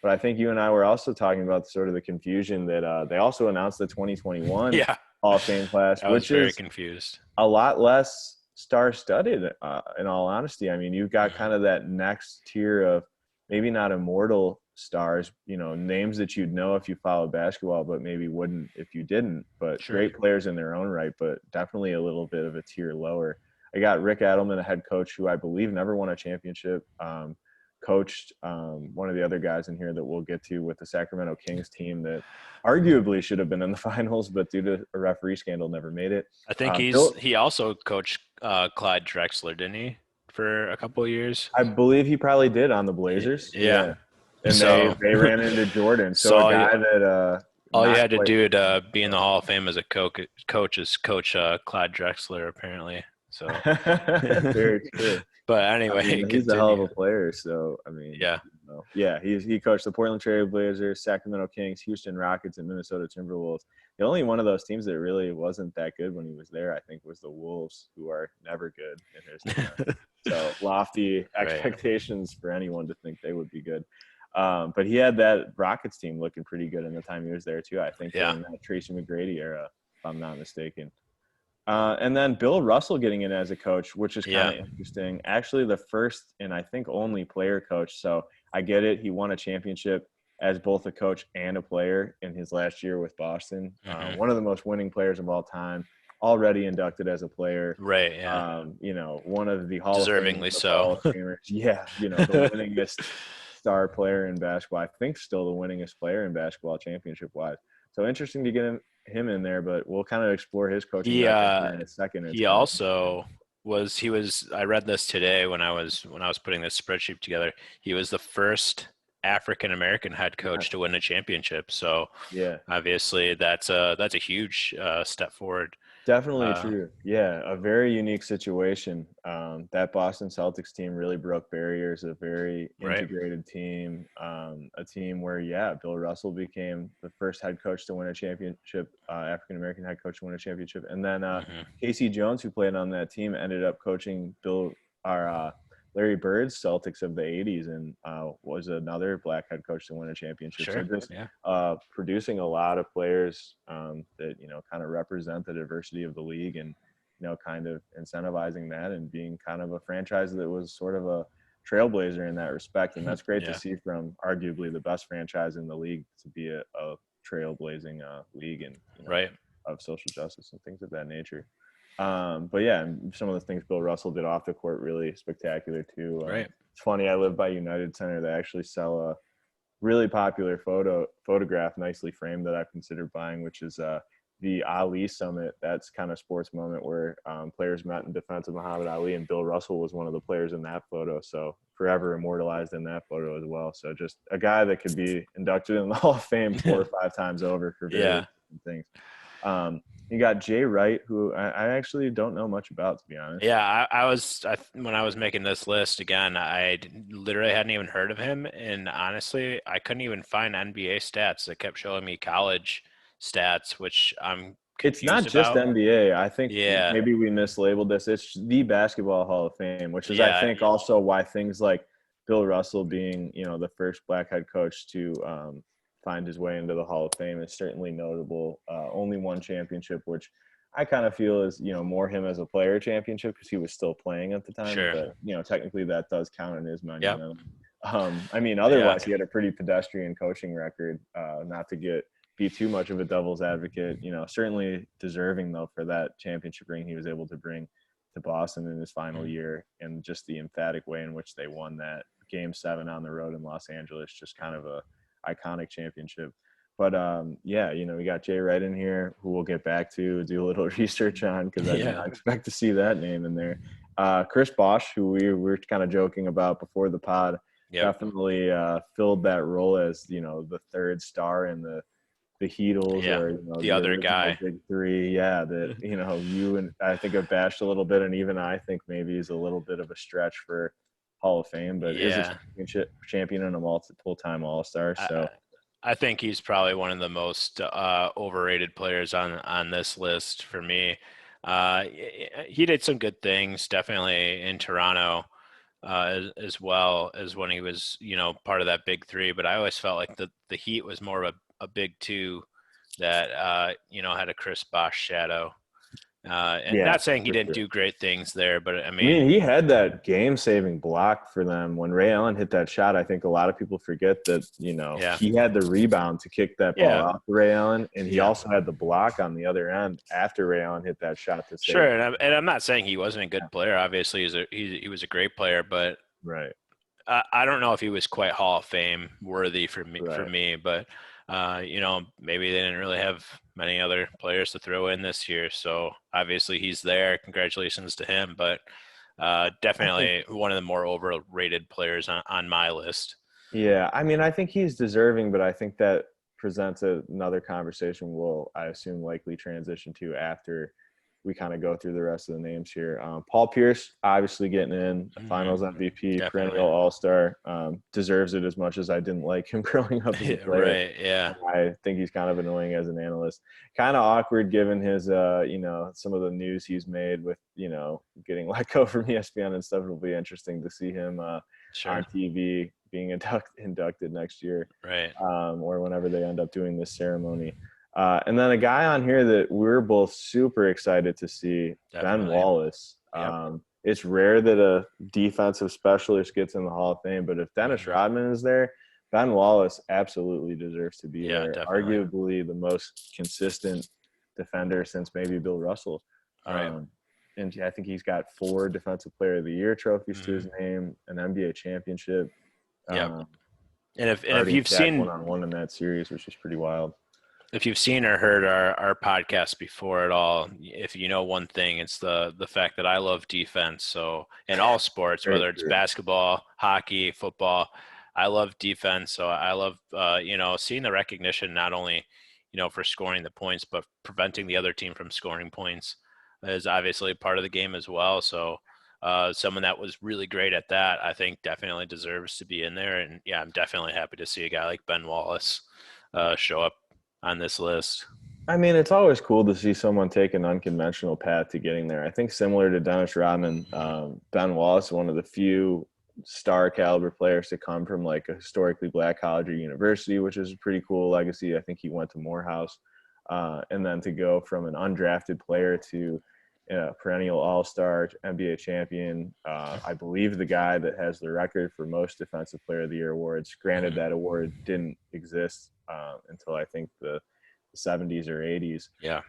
But I think you and I were also talking about sort of the confusion that they also announced the 2021 Hall of Fame class, which very is confused. A lot less star-studded, in all honesty. I mean, you've got kind of that next tier of maybe not immortal stars, names that you'd know if you followed basketball, but maybe wouldn't if you didn't. But great players in their own right, but definitely a little bit of a tier lower. I got Rick Adelman, a head coach who I believe never won a championship, coached one of the other guys in here that we'll get to with the Sacramento Kings team that arguably should have been in the finals, but due to a referee scandal, never made it. I think he also coached Clyde Drexler, didn't he, for a couple of years? I believe he probably did on the Blazers. Yeah. And they ran into Jordan. So a guy that all you had to do to be in the Hall of Fame as a coach is coach Clyde Drexler, apparently. So very true. But anyway, he's a hell of a player. So I mean, though. Yeah, he coached the Portland Trail Blazers, Sacramento Kings, Houston Rockets, and Minnesota Timberwolves. The only one of those teams that really wasn't that good when he was there, I think, was the Wolves, who are never good in his time. So lofty Right. expectations for anyone to think they would be good. But he had that Rockets team looking pretty good in the time he was there too. I think Yeah. during that Tracy McGrady era, if I'm not mistaken. And then Bill Russell getting in as a coach, which is kind of interesting. Actually, the first and I think only player coach. So I get it. He won a championship as both a coach and a player in his last year with Boston. One of the most winning players of all time, already inducted as a player. Right. Yeah. One of the Hall of Fame, Deservingly the so. Hall of Famers. Yeah, the winningest star player in basketball. I think still the winningest player in basketball championship wise. So interesting to get him in there, but we'll kind of explore his coaching record here in a second. It's He kind of also was I read this today when I was putting this spreadsheet together. He was the first African American head coach to win a championship. So yeah, obviously that's a huge step forward. definitely true. Yeah, a very unique situation. That Boston Celtics team really broke barriers. A very Right. integrated team. A team where Bill Russell became the first head coach to win a championship, African American head coach to win a championship, and then Casey Jones, who played on that team, ended up coaching Larry Bird's Celtics of the 80s and was another black head coach to win a championship. Sure. So just Yeah. producing a lot of players that, kind of represent the diversity of the league and, kind of incentivizing that and being kind of a franchise that was sort of a trailblazer in that respect. And that's great to see from arguably the best franchise in the league to be a trailblazing league and, Right. of social justice and things of that nature. But yeah, some of the things Bill Russell did off the court really spectacular too. Right. It's funny. I live by United Center. They actually sell a really popular photograph, nicely framed, that I've considered buying, which is the Ali Summit. That's kind of sports moment where players met in defense of Muhammad Ali, and Bill Russell was one of the players in that photo. So forever immortalized in that photo as well. So just a guy that could be inducted in the Hall of Fame 4 or 5 times over for various things. You got Jay Wright, who I actually don't know much about, to be honest. Yeah, when I was making this list again, I literally hadn't even heard of him, and honestly, I couldn't even find NBA stats. It kept showing me college stats, which I'm confused It's not just about. NBA. I think Yeah, maybe we mislabeled this. It's the Basketball Hall of Fame, which is, I yeah, think, also why things like Bill Russell being, the first black head coach to find his way into the Hall of Fame is certainly notable. Only one championship, which I kind of feel is, more him as a player championship because he was still playing at the time. sure. But, technically that does count in his monument. Yeah. Otherwise he had a pretty pedestrian coaching record, not to be too much of a devil's advocate, certainly deserving though for that championship ring he was able to bring to Boston in his final year, and just the emphatic way in which they won that Game 7 on the road in Los Angeles, just kind of a iconic championship. But we got Jay Wright in here, who we'll get back to do a little research on because I did not expect to see that name in there. Chris Bosh, who we were kind of joking about before the pod, definitely filled that role as the third star in the Heatles, or the other guy, big three. That you and I think have bashed a little bit, and even I think maybe is a little bit of a stretch for Hall of Fame, but is a championship champion and a multiple-time All-Star. So I think he's probably one of the most overrated players on this list for me. He did some good things, definitely in Toronto, as well as when he was, part of that big three. But I always felt like the Heat was more of a big two that, had a Chris Bosh shadow. Not saying he didn't do great things there, but I mean, he had that game-saving block for them when Ray Allen hit that shot. I think a lot of people forget that he had the rebound to kick that ball out to Ray Allen, and he also had the block on the other end after Ray Allen hit that shot to save. Sure, and I'm not saying he wasn't a good player. Obviously, he was a great player, but right. I don't know if he was quite Hall of Fame worthy for me, but maybe they didn't really have many other players to throw in this year. So obviously he's there. Congratulations to him, but definitely one of the more overrated players on my list. Yeah, I think he's deserving, but I think that presents another conversation we'll, I assume, likely transition to after we kind of go through the rest of the names here. Paul Pierce, obviously getting in, Finals MVP, Definitely. perennial All-Star, deserves it as much as I didn't like him growing up as a player. Right. Yeah. I think he's kind of annoying as an analyst. Kind of awkward given his, some of the news he's made with, getting let go from ESPN and stuff. It'll be interesting to see him Sure. on TV being inducted next year, Right. or whenever they end up doing this ceremony. And then a guy on here that we're both super excited to see, Ben Definitely. Wallace. Yep. It's rare that a defensive specialist gets in the Hall of Fame, but if Dennis Rodman is there, Ben Wallace absolutely deserves to be Yeah, there. definitely. Arguably the most consistent defender since maybe Bill Russell. Right. And I think he's got 4 Defensive Player of the Year trophies to his name, an NBA championship. Yep. And if Guarding you've Shaq seen one-on-one in that series, which is pretty wild. or heard our podcast before at all, if you know one thing, it's the fact that I love defense. So in all sports, Very whether it's true. basketball, hockey, football, I love defense. So I love seeing the recognition not only for scoring the points, but preventing the other team from scoring points is obviously part of the game as well. So someone that was really great at that, I think definitely deserves to be in there. And yeah, I'm definitely happy to see a guy like Ben Wallace show up on this list. I mean, it's always cool to see someone take an unconventional path to getting there. I think similar to Dennis Rodman, Ben Wallace, one of the few star caliber players to come from like a historically black college or university, which is a pretty cool legacy. I think he went to Morehouse, and then to go from an undrafted player to perennial all-star, NBA champion. I believe the guy that has the record for most Defensive Player of the Year awards. Granted, that award didn't exist until I think the 70s or 80s. Yeah.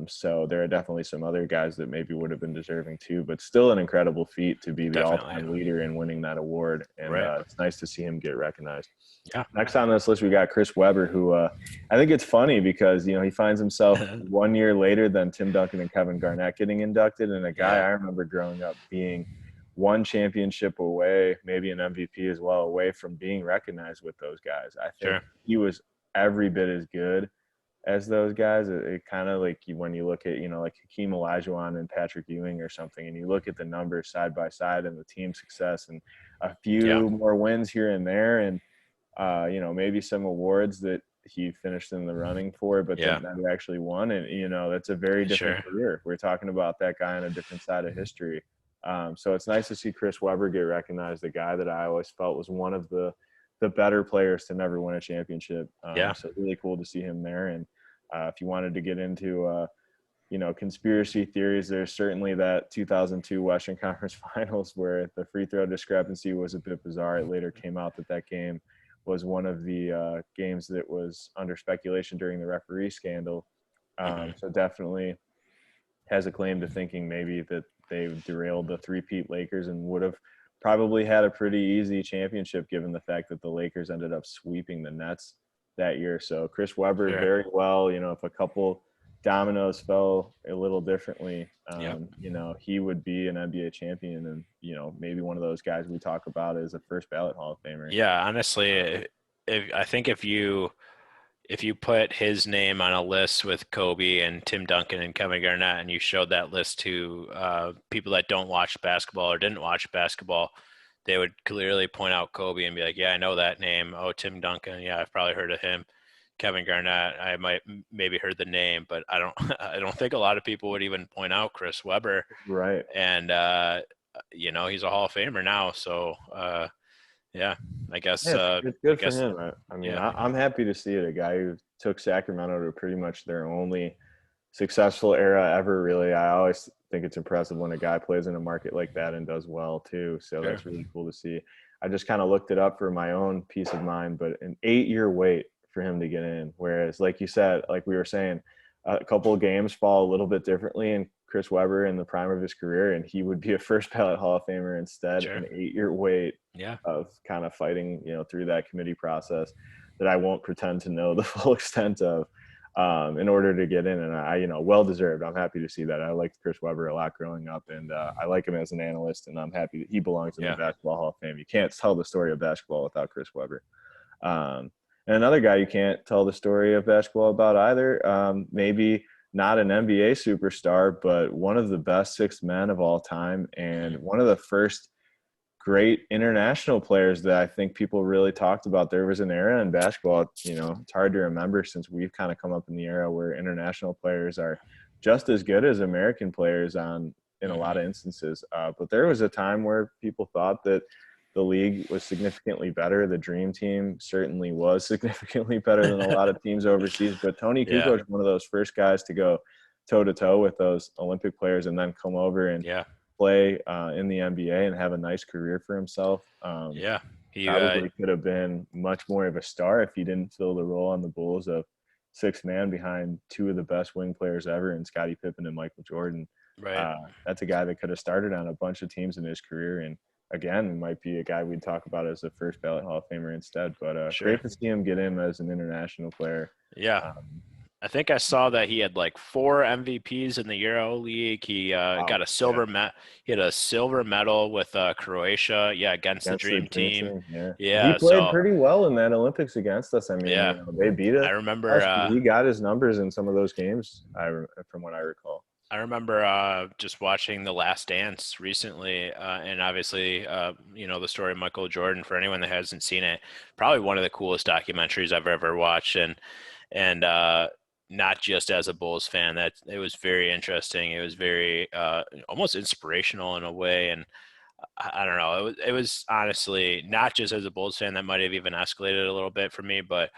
So there are definitely some other guys that maybe would have been deserving too, but still an incredible feat to be the all-time leader in winning that award. And it's nice to see him get recognized. Yeah. Next on this list, we got Chris Webber, who I think it's funny because, he finds himself 1 year later than Tim Duncan and Kevin Garnett getting inducted. And a guy I remember growing up being one championship away, maybe an MVP as well, away from being recognized with those guys. I think he was every bit as good as those guys. It kind of like when you look at, like Hakeem Olajuwon and Patrick Ewing or something, and you look at the numbers side by side and the team success and a few more wins here and there, and maybe some awards that he finished in the running for, but then never actually won. And, that's a very different career. We're talking about that guy on a different side of history. So it's nice to see Chris Webber get recognized, the guy that I always felt was one of the better players to never win a championship. So really cool to see him there. And if you wanted to get into, conspiracy theories, there's certainly that 2002 Western Conference Finals where the free throw discrepancy was a bit bizarre. It later came out that game was one of the games that was under speculation during the referee scandal. So definitely has a claim to thinking maybe that they derailed the three-peat Lakers and would have probably had a pretty easy championship given the fact that the Lakers ended up sweeping the Nets that year. So Chris Webber, very well, if a couple dominoes fell a little differently, he would be an NBA champion and, maybe one of those guys we talk about as a first ballot Hall of Famer. Yeah, honestly, I think if you put his name on a list with Kobe and Tim Duncan and Kevin Garnett, and you showed that list to people that don't watch basketball or didn't watch basketball, they would clearly point out Kobe and be like, yeah, I know that name. Oh, Tim Duncan. Yeah, I've probably heard of him. Kevin Garnett, I might maybe heard the name, but I don't think a lot of people would even point out Chris Webber. Right. And, he's a Hall of Famer now. So, yeah, I guess it's good for him. I mean, I'm happy to see it. A guy who took Sacramento to pretty much their only successful era ever, really. I always think it's impressive when a guy plays in a market like that and does well too. So that's really cool to see. I just kind of looked it up for my own peace of mind, but an 8-year wait for him to get in. Whereas, like you said, like we were saying, a couple of games fall a little bit differently in Chris Webber in the prime of his career, and he would be a first ballot Hall of Famer instead. An 8-year wait of kind of fighting, through that committee process that I won't pretend to know the full extent of, in order to get in. And I, well deserved. I'm happy to see that. I liked Chris Webber a lot growing up, and I like him as an analyst, and I'm happy that he belongs in the Basketball Hall of Fame. You can't tell the story of basketball without Chris Webber. And another guy you can't tell the story of basketball about either, maybe not an NBA superstar, but one of the best six men of all time, and one of the first great international players that I think people really talked about. There was an era in basketball, it's hard to remember since we've kind of come up in the era where international players are just as good as American players in a lot of instances. But there was a time where people thought that the league was significantly better. The dream team certainly was significantly better than a lot of teams overseas. But Tony Yeah. Kukoc, one of those first guys to go toe to toe with those Olympic players and then come over and play in the NBA and have a nice career for himself. He Probably could have been much more of a star if he didn't fill the role on the Bulls of sixth man behind two of the best wing players ever in Scottie Pippen and Michael Jordan. Right. That's a guy that could have started on a bunch of teams in his career, and again, might be a guy we'd talk about as a first ballot Hall of Famer instead. But great to see him get in as an international player. Yeah. I think I saw that he had like 4 MVPs in the Euro League. He got a silver he had a silver medal with Croatia, against the Dream Team. He played pretty well in that Olympics against us. I mean, they beat us. I remember he got his numbers in some of those games. From what I recall. I remember just watching The Last Dance recently, and obviously, the story of Michael Jordan. For anyone that hasn't seen it, probably one of the coolest documentaries I've ever watched, and not just as a Bulls fan. That it was very interesting. It was very almost inspirational in a way, and I don't know. It was honestly not just as a Bulls fan. That might have even escalated a little bit for me, but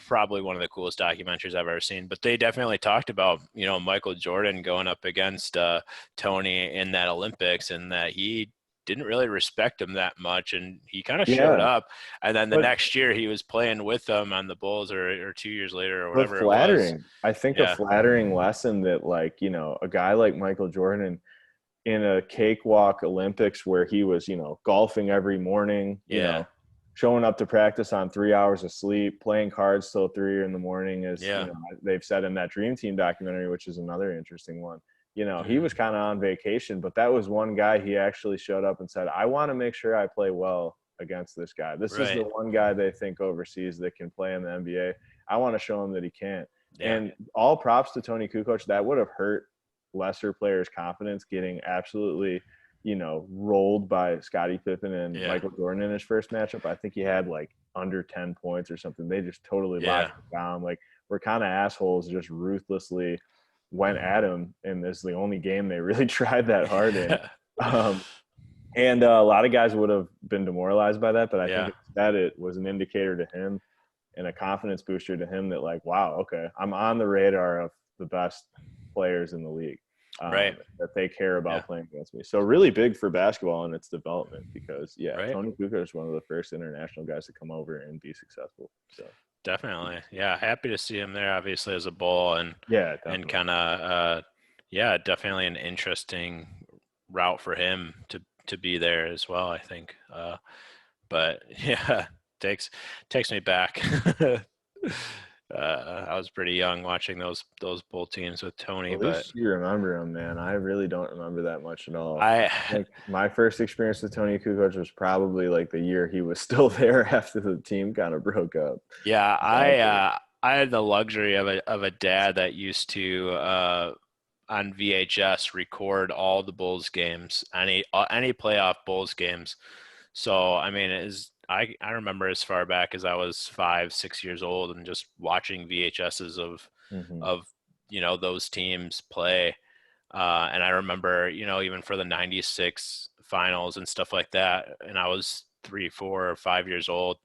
probably one of the coolest documentaries I've ever seen. But they definitely talked about, Michael Jordan going up against Tony in that Olympics, and that he didn't really respect him that much, and he kind of showed up. And then the next year he was playing with them on the Bulls, or 2 years later or whatever it was. I think a flattering lesson that, like, a guy like Michael Jordan in a cakewalk Olympics where he was, golfing every morning, showing up to practice on 3 hours of sleep, playing cards till 3 in the morning, as they've said in that Dream Team documentary, which is another interesting one. He was kind of on vacation, but that was one guy he actually showed up and said, I want to make sure I play well against this guy. This is the one guy they think overseas that can play in the NBA. I want to show him that he can. And all props to Tony Kukoc. That would have hurt lesser players' confidence, getting absolutely rolled by Scottie Pippen and Michael Jordan in his first matchup. I think he had like under 10 points or something. They just totally locked him down. Like, we're kind of assholes, just ruthlessly went at him, and this is the only game they really tried that hard in. And a lot of guys would have been demoralized by that, but I think that it was an indicator to him and a confidence booster to him that, like, wow, okay, I'm on the radar of the best players in the league. That they care about playing against me. So really big for basketball and its development, because Tony Kukoc is one of the first international guys to come over and be successful. So definitely, happy to see him there, obviously, as a Bull, and and kind of definitely an interesting route for him to be there as well, I think. But takes me back. I was pretty young watching those Bull teams with Tony. At least you remember him, man. I really don't remember that much at all. I think my first experience with Tony Kukoc was probably like the year he was still there after the team kind of broke up. Yeah, I had the luxury of a dad that used to on VHS record all the Bulls games, any playoff Bulls games. So I mean, I remember as far back as I was 5-6 years old, and just watching VHSs of those teams play. And I remember, even for the 96 finals and stuff like that, and I was 3, 4, or 5 years old.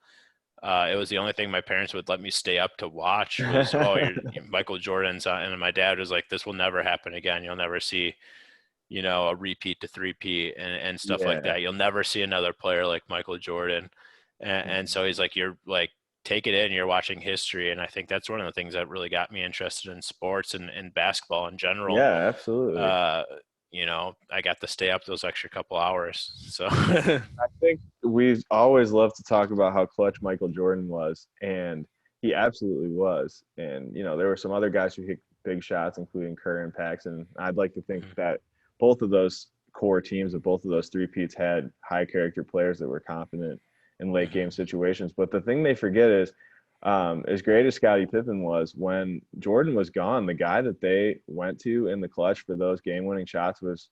It was the only thing my parents would let me stay up to watch was, Michael Jordan's on. And my dad was like, this will never happen again. You'll never see, a repeat to three-peat and stuff like that. You'll never see another player like Michael Jordan. And so he's like, you're like, take it in, you're watching history. And I think that's one of the things that really got me interested in sports and basketball in general. Yeah, absolutely. I got to stay up those extra couple hours. So I think we always love to talk about how clutch Michael Jordan was, and he absolutely was. And, there were some other guys who hit big shots, including Kerr and Paxson. I'd like to think that both of those core teams of both of those three-peats had high character players that were confident in late game situations. But the thing they forget is as great as Scottie Pippen was, when Jordan was gone, the guy that they went to in the clutch for those game-winning shots was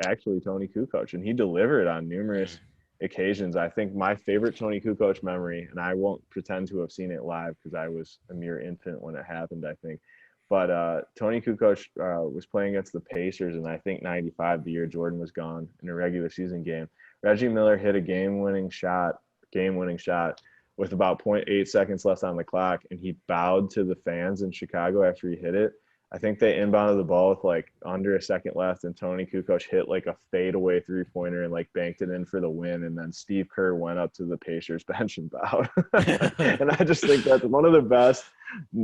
actually Tony Kukoc, and he delivered on Mm. numerous occasions. I think my favorite Tony Kukoc memory, and I won't pretend to have seen it live because I was a mere infant when it happened, I think. But Tony Kukoc was playing against the Pacers, and I think '95, the year Jordan was gone, in a regular season game. Reggie Miller hit a game-winning shot with about zero point 0.8 seconds left on the clock, and he bowed to the fans in Chicago after he hit it. I think they inbounded the ball with like under a second left, and Tony Kukoc hit like a fadeaway 3-pointer and like banked it in for the win. And then Steve Kerr went up to the Pacers bench and bowed. And I just think that's one of the best,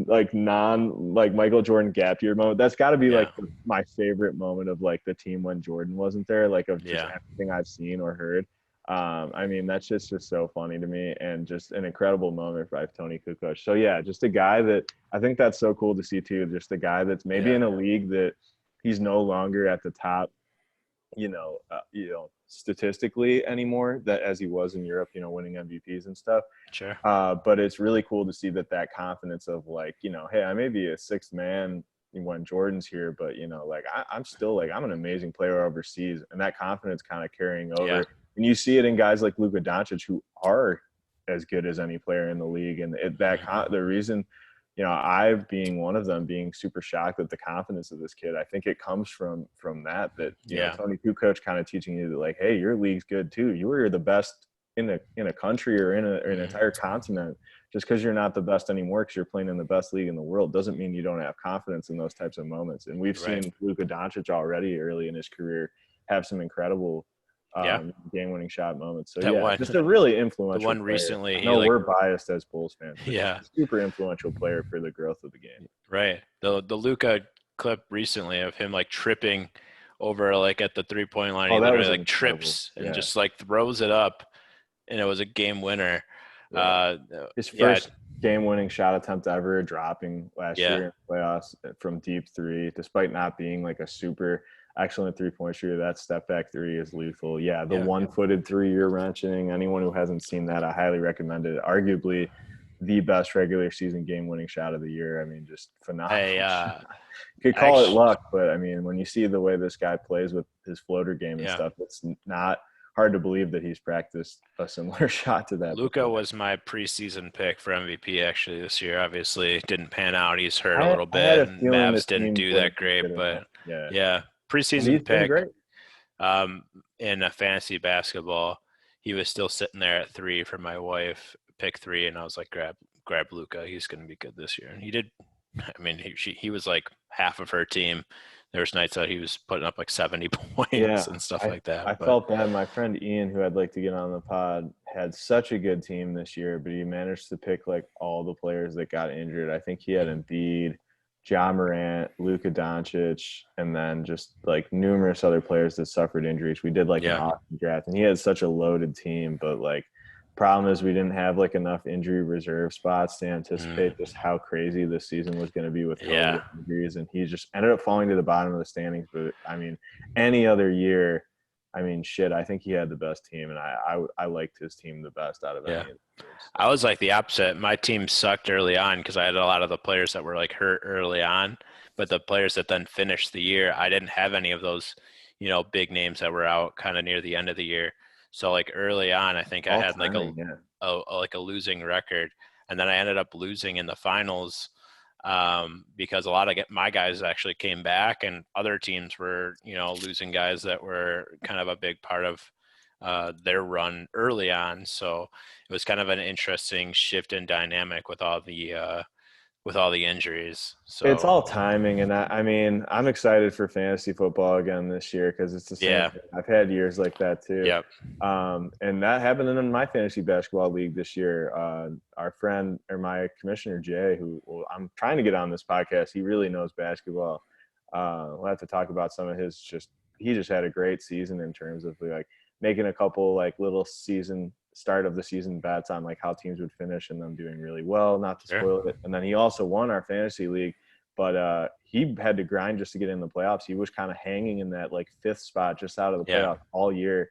like like Michael Jordan gap year moment. That's got to be Yeah. like my favorite moment of like the team when Jordan wasn't there, like of just Yeah. everything I've seen or heard. I mean, that's just so funny to me, and just an incredible moment by Tony Kukoc. So yeah, just a guy that I think that's so cool to see too. Just a guy that's maybe Yeah. in a league that he's no longer at the top, statistically anymore, that as he was in Europe, winning MVPs and stuff. Sure. But it's really cool to see that confidence of like, hey, I may be a sixth man when Jordan's here, but like I'm still like I'm an amazing player overseas, and that confidence kind of carrying over. Yeah. And you see it in guys like Luka Doncic who are as good as any player in the league, and the reason. I being one of them, being super shocked at the confidence of this kid. I think it comes from that Yeah. Tony Kukoc kind of teaching you that like, hey, your league's good too. You are the best in a country or in an entire continent. Just because you're not the best anymore because you're playing in the best league in the world doesn't mean you don't have confidence in those types of moments. And we've Right. seen Luka Doncic already early in his career have some incredible Yeah. game-winning shot moments. So That yeah, one. just a really The influential one player. recently, I he know like. we're biased as Bulls fans, but just Yeah. a super influential player for the growth of the game. Right. The Luca clip recently of him like tripping over like at the 3-point line. He Oh, that literally was like incredible. trips and Yeah, just like throws it up, and it was a game winner. yeah. Uh, His yeah. first game-winning shot attempt ever, dropping last Yeah. year in the playoffs from deep three, despite not being like a super excellent three-point shooter. That step back three is lethal. Yeah, the Yeah. one-footed three you're mentioning. Anyone who hasn't seen that, I highly recommend it. Arguably the best regular season game-winning shot of the year. I mean, just phenomenal I shot. You could call it actually, luck, but I mean, when you see the way this guy plays with his floater game and yeah. stuff, it's not hard to believe that he's practiced a similar shot to that Luca before. was my preseason pick for MVP actually this year. Obviously, didn't pan out. He's hurt a I little I had bit, a and feeling the Mavs didn't team do that wouldn't be great. good enough. But Yeah, yeah, and he's preseason been pick. great. In a fantasy basketball, he was still sitting there at 3 for my wife, pick 3, and I was like, grab Luca. He's going to be good this year, and he did. I mean, he was like half of her team. There was nights that he was putting up like 70 points Yeah, and stuff I like that. I But felt bad. My friend Ian, who I'd like to get on the pod, had such a good team this year, but he managed to pick like all the players that got injured. I think he had Embiid, John Morant, Luka Doncic, and then just like numerous other players that suffered injuries. We did like an yeah, awesome draft, and he had such a loaded team, but like problem is we didn't have like enough injury reserve spots to anticipate just how crazy this season was going to be with COVID yeah. injuries, and he just ended up falling to the bottom of the standings. But I mean, any other year, I mean, shit, I think he had the best team, and I liked his team the best out of Yeah. any of the teams. I was like the opposite. My team sucked early on because I had a lot of the players that were like hurt early on, but the players that then finished the year, I didn't have any of those, big names that were out kind of near the end of the year. So like early on, I think I All had like timing, yeah. like a losing record, and then I ended up losing in the finals because a lot of my guys actually came back, and other teams were losing guys that were kind of a big part of their run early on. So it was kind of an interesting shift in dynamic with all the injuries. It's So all timing, and I mean, I'm excited for fantasy football again this year because it's the same yeah, thing. I've had years like that too, yep, and that happened in my fantasy basketball league this year. Our friend or my commissioner Jay, who I'm trying to get on this podcast, he really knows basketball. We'll have to talk about some of his. He just had a great season in terms of like making a couple like little start of the season bets on like how teams would finish and them doing really well, not to sure, spoil it. And then he also won our fantasy league, but he had to grind just to get in the playoffs. He was kind of hanging in that like fifth spot just out of the yeah, playoffs all year.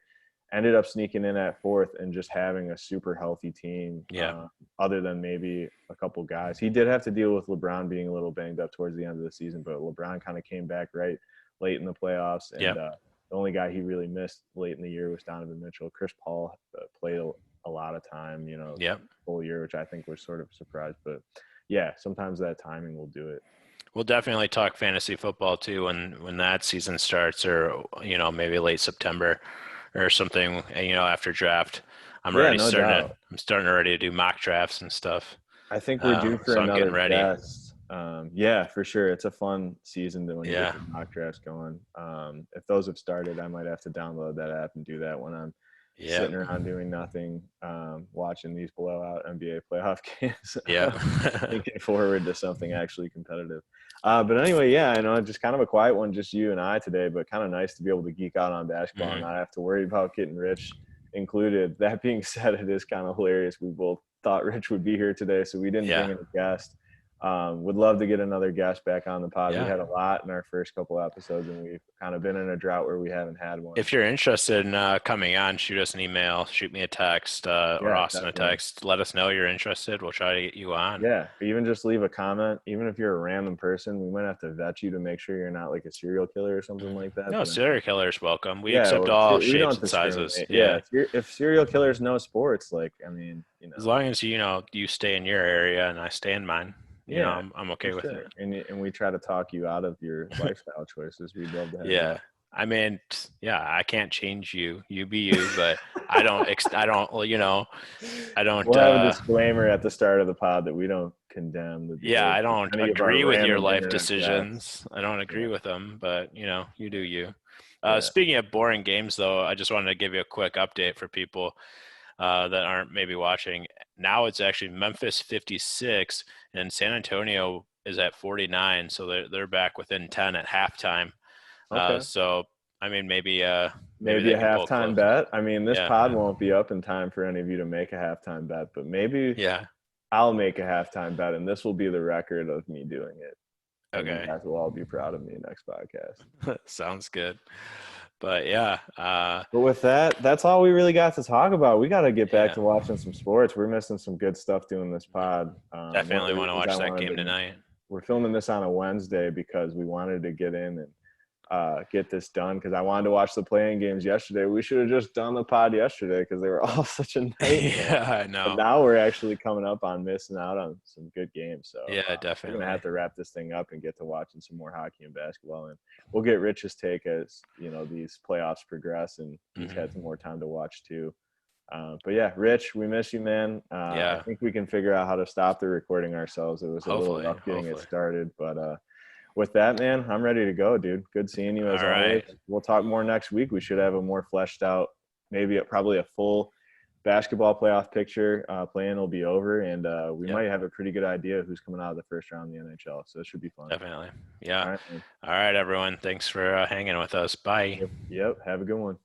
ended up sneaking in at 4th and just having a super healthy team. Yeah. Other than maybe a couple guys, he did have to deal with LeBron being a little banged up towards the end of the season, but LeBron kind of came back right late in the playoffs, and Yeah. the only guy he really missed late in the year was Donovan Mitchell. Chris Paul played a lot of time, Yeah. full year, which I think was sort of a surprise. But yeah, sometimes that timing will do it. We'll definitely talk fantasy football too when that season starts, or maybe late September or something. After draft, Yeah, no doubt. I'm starting already to do mock drafts and stuff. I think we're due for So I'm getting another ready. guest. Yeah, for sure. It's a fun season when you Yeah. get the mock drafts going. If those have started, I might have to download that app and do that when I'm Yeah. sitting around doing nothing, watching these blowout NBA playoff games. Yeah. Looking forward to something actually competitive. But anyway, yeah, I know, just kind of a quiet one, just you and I today, but kind of nice to be able to geek out on basketball and not have to worry about getting Rich included. That being said, it is kind of hilarious. We both thought Rich would be here today, so we didn't Yeah. bring in a guest. Would love to get another guest back on the pod. Yeah. We had a lot in our first couple episodes, and we've kind of been in a drought where we haven't had one. If you're interested in coming on, shoot us an email, shoot me a text, or Austin definitely. a text. Let us know you're interested. We'll try to get you on. Yeah, even just leave a comment. Even if you're a random person, we might have to vet you to make sure you're not like a serial killer or something like that. No, serial killers welcome. We Yeah, accept we all don't shapes and sizes. discriminate. Yeah, if serial killers know sports, like, I mean, As long as you stay in your area and I stay in mine, yeah, I'm okay with sure. it. And we try to talk you out of your lifestyle choices. We'd love to have you. Yeah. I mean, yeah, I can't change you. You be you, but I don't. I don't. I don't. We'll have a disclaimer at the start of the pod that we don't condemn. Yeah, I don't agree with your life decisions. Guests. I don't agree with them, but you do you. Yeah. Speaking of boring games, though, I just wanted to give you a quick update for people that aren't maybe watching. Now it's actually Memphis 56 and San Antonio is at 49, so they're back within 10 at halftime. Okay. So I mean, maybe a halftime bet. I mean, this pod won't be up in time for any of you to make a halftime bet, but maybe I'll make a halftime bet, and this will be the record of me doing it. Okay. And you guys will all be proud of me next podcast. Sounds good. But yeah. But with that, that's all we really got to talk about. We got to get back to watching some sports. We're missing some good stuff doing this pod. Definitely want to watch that game tonight. We're filming this on a Wednesday because we wanted to get in and get this done because I wanted to watch the playing games yesterday. We should have just done the pod yesterday because they were all such a nightmare. Yeah, I know. But now we're actually coming up on missing out on some good games. So yeah, definitely. We're gonna have to wrap this thing up and get to watching some more hockey and basketball, and we'll get Rich's take as these playoffs progress, and he's had some more time to watch too. But yeah, Rich, we miss you, man. I think we can figure out how to stop the recording ourselves. It was a little rough getting it started, but with that, man, I'm ready to go, dude. Good seeing you as always. Right. We'll talk more next week. We should have a more fleshed out, probably a full basketball playoff picture. Playing will be over, and we might have a pretty good idea who's coming out of the first round in the NHL. So it should be fun. Definitely. Yeah. All right, everyone. Thanks for hanging with us. Bye. Yep. Have a good one.